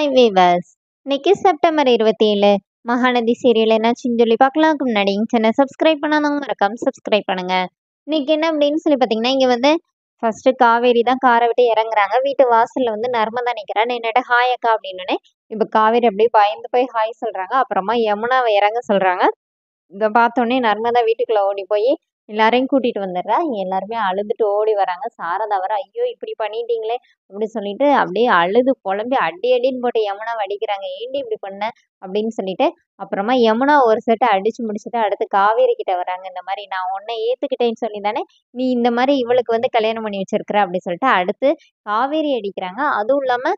Hi viewers. இன்னைக்கு September 27 Mahanadi serial என்னாச்சுன்னு சொல்லி பார்க்கலாம்க்கு முன்னாடி சேனல் சப்ஸ்கிரைப் பண்ணாதவங்க மறக்காம சப்ஸ்கிரைப் பண்ணுங்க. இன்னைக்கு என்ன அப்படின்னு சொல்லி பார்த்தீங்கன்னா, இங்க வந்து ஃபர்ஸ்ட் காவேரி தான் காரை விட்டு இறங்குறாங்க. வீட்டு வாசல்ல வந்து நர்மதா நிக்கிறா. நின்னுட்டு ஹாய் அக்கா அப்படின்னோடனே இப்ப காவேரி அப்படியே பயந்து போய் ஹாய் சொல்றாங்க. அப்புறமா யமுனாவை இறங்க சொல்றாங்க. இத பார்த்தோனே நர்மதா வீட்டுக்குள்ள ஓடி போய் எல்லாரையும் கூட்டிட்டு வந்துடுறா. இங்க எல்லாருமே அழுதுட்டு ஓடி வராங்க. சாரதா வர ஐயோ இப்படி பண்ணிட்டீங்களே அப்படி சொல்லிட்டு அப்படியே அழுது புலம்பி அடி அடின்னு போட்டு யமுனாவை அடிக்கிறாங்க. ஏண்டி இப்படி பண்ண அப்படின்னு சொல்லிட்டு அப்புறமா யமுனா ஒரு செட்டு அடிச்சு முடிச்சுட்டு அடுத்து காவேரி கிட்ட வராங்க. இந்த மாதிரி நான் உன்னை ஏத்துக்கிட்டேன்னு சொல்லி தானே நீ இந்த மாதிரி இவளுக்கு வந்து கல்யாணம் பண்ணி வச்சிருக்கிற அப்படின்னு சொல்லிட்டு அடுத்து காவேரி அடிக்கிறாங்க. அதுவும் இல்லாம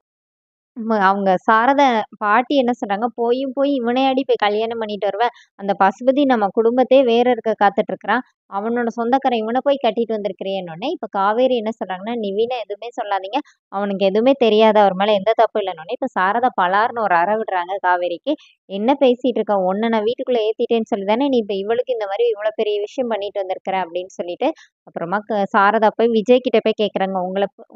அவங்க சாரதா பாட்டி என்ன சொல்றாங்க, போயும் போய் இவனையாடி போய் கல்யாணம் பண்ணிட்டு வருவ. அந்த பசுபதி நம்ம குடும்பத்தையே வேற இருக்க காத்துட்டு இருக்கிறான். அவனோட சொந்தக்காரன் இவனை போய் கட்டிட்டு வந்திருக்கிறேன்னொடனே இப்ப காவேரி என்ன சொல்றாங்கன்னா, நிவினை எதுவுமே சொல்லாதீங்க. அவனுக்கு எதுவுமே தெரியாது. அவர் மேல எந்த தப்பு இல்லைன்னொடனே இப்ப சாரதா பலார்னு ஒரு அறை விடுறாங்க காவேரிக்கு. என்ன பேசிட்டு இருக்க? உன்னை நான் வீட்டுக்குள்ள ஏத்திட்டேன்னு சொல்லி தானே நீ இப்ப இவளுக்கு இந்த மாதிரி இவ்வளவு பெரிய விஷயம் பண்ணிட்டு வந்திருக்கிற அப்படின்னு சொல்லிட்டு அப்புறமா சாரதா போய் விஜய் கிட்ட போய் கேக்குறாங்க.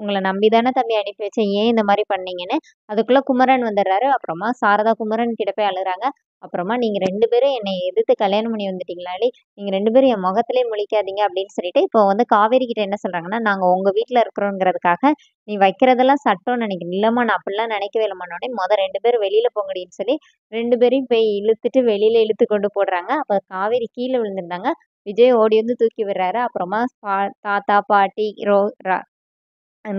உங்களை நம்பிதானே தம்பி அனுப்பி வச்சேன். ஏன் இந்த மாதிரி பண்ணீங்கன்னு. அதுக்குள்ள குமரன் வந்துடுறாரு. அப்புறமா சாரதா குமரன் கிட்ட போய் அழுறாங்க. அப்புறமா நீங்க 2 பேரும் என்னை எதிர்த்து கல்யாணம் பண்ணி வந்துட்டீங்களாடி, நீங்க 2 பேரும் என் முகத்திலே முழிக்காதீங்க அப்படின்னு சொல்லிட்டு இப்போ வந்து காவேரி கிட்ட என்ன சொல்றாங்கன்னா, நாங்க உங்க வீட்டுல இருக்கிறோங்கிறதுக்காக நீ வைக்கிறதெல்லாம் சட்டம்னு நினைக்கிறேன். இல்லம்மா நான் அப்படிலாம் நினைக்கவே இல்லம்மான்னோடனே 2 பேரும் வெளியில போங்கடின்னு சொல்லி 2 பேரையும் போய் இழுத்துட்டு வெளியில இழுத்து கொண்டு போடுறாங்க. அப்ப காவேரி கீழே விழுந்திருந்தாங்க. விஜய் ஓடி வந்து தூக்கி விடுறாரு. அப்புறமா தாத்தா பாட்டி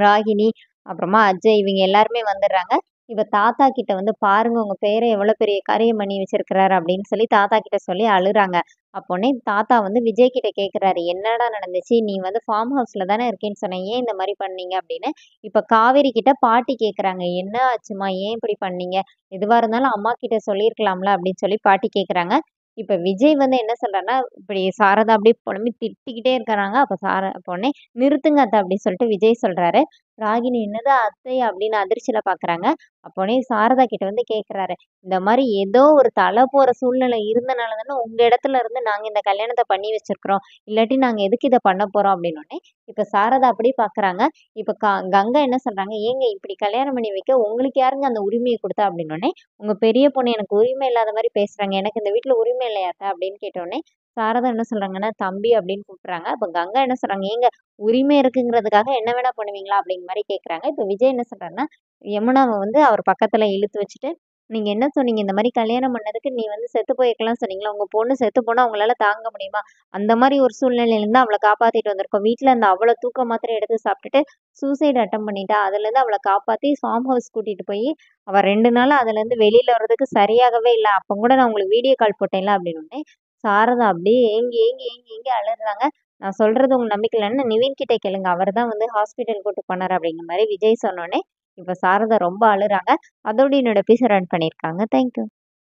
ராகினி அப்புறமா அஜய் இவங்க எல்லாருமே வந்துடுறாங்க. இப்ப தாத்தா கிட்ட வந்து பாருங்க உங்க பேரை எவ்வளவு பெரிய காரியம் பண்ணி வச்சிருக்கிறாரு அப்படின்னு சொல்லி தாத்தா கிட்ட சொல்லி அழுறாங்க. அப்போனே தாத்தா வந்து விஜய் கிட்ட கேக்குறாரு, என்னடா நடந்துச்சு? நீ வந்து ஃபார்ம் ஹவுஸ்ல தானே இருக்கேன்னு சொன்ன, ஏன் இந்த மாதிரி பண்ணீங்க அப்படின்னு. இப்ப காவேரி கிட்ட பாட்டி கேக்குறாங்க, என்ன ஆச்சுமா, ஏன் இப்படி பண்ணீங்க? எதுவா இருந்தாலும் அம்மா கிட்ட சொல்லியிருக்கலாம்ல அப்படின்னு சொல்லி பாட்டி கேக்குறாங்க. இப்ப விஜய் வந்து என்ன சொல்றாருன்னா, இப்படி சாரதா அப்படியே புலம்பி திட்டிக்கிட்டே இருக்கிறாங்க. அப்ப நிறுத்துங்க அத்தை அப்படின்னு சொல்லிட்டு விஜய் சொல்றாரு. ராகினி என்னது அத்தை அப்படின்னு அதிர்ச்சியில பாக்குறாங்க. அப்போனே சாரதா கிட்ட வந்து கேக்குறாரு, இந்த மாதிரி ஏதோ ஒரு தலை போற சூழ்நிலை இருந்தனால தானே உங்க இடத்துல இருந்து நாங்க இந்த கல்யாணத்தை பண்ணி வச்சிருக்கிறோம். இல்லாட்டி நாங்க எதுக்கு இதை பண்ண போறோம் அப்படின்னோடனே இப்ப சாரதா அப்படி பாக்குறாங்க. இப்ப கங்கா என்ன சொல்றாங்க, ஏங்க இப்படி கல்யாணம் பண்ணி வைக்க உங்களுக்கு யாருங்க அந்த உரிமையை கொடுத்தா அப்படின்னோடனே உங்க பெரிய பொண்ணு எனக்கு உரிமை இல்லாத மாதிரி பேசுறாங்க. எனக்கு இந்த வீட்டுல உரிமை இல்லையாத்தா அப்படின்னு கேட்டோடனே சாரதா என்ன சொல்றாங்கன்னா, தம்பி அப்படின்னு கூப்பிடுறாங்க. அப்ப கங்கா என்ன சொல்றாங்க, ஏங்க உரிமை இருக்குங்கிறதுக்காக என்ன வேணா பண்ணுவீங்களா அப்படிங்கிற மாதிரி கேக்குறாங்க. இப்ப விஜய் என்ன சொல்றாருன்னா, யமுனாவை வந்து அவர் பக்கத்துல இழுத்து வச்சுட்டு, நீங்க என்ன சொன்னீங்க, இந்த மாதிரி கல்யாணம் பண்ணதுக்கு நீ வந்து செத்து போயிருக்கலாம் சொன்னீங்களா, உங்க பொண்ணு செத்து போனா உங்களால தாங்க முடியுமா? அந்த மாதிரி ஒரு சூழ்நிலையில இருந்து அவளை காப்பாத்திட்டு வந்திருக்கோம். வீட்டுல இருந்த அவ்வளவு தூக்க மாத்திரை எடுத்து சாப்பிட்டுட்டு சூசைட் அட்டம் பண்ணிட்டா. அதுல இருந்து அவளை காப்பாத்தி ஃபார்ம் ஹவுஸ் கூட்டிட்டு போய் அவ 2 நாள் அதுல இருந்து வெளியில வர்றதுக்கு சரியாகவே இல்லை. அப்ப கூட நான் உங்களுக்கு வீடியோ கால் போட்டேன்ல அப்படின்னு சாரதா அப்படியே ஏங்கி ஏங்கி ஏங்கி ஏங்கி அழுறாங்க. நான் சொல்றது உங்களுக்கு நம்பிக்கை இல்லைன்னு நிவின் கிட்ட கேளுங்க. அவர் தான் வந்து ஹாஸ்பிட்டல் கூட்டு போனாரு அப்படிங்கிற மாதிரி விஜய் சொன்னோடனே இப்ப சாரதா ரொம்ப அழுறாங்க. அதோட என்னோட எபிசோட் ரன் பண்ணியிருக்காங்க. தேங்க்யூ.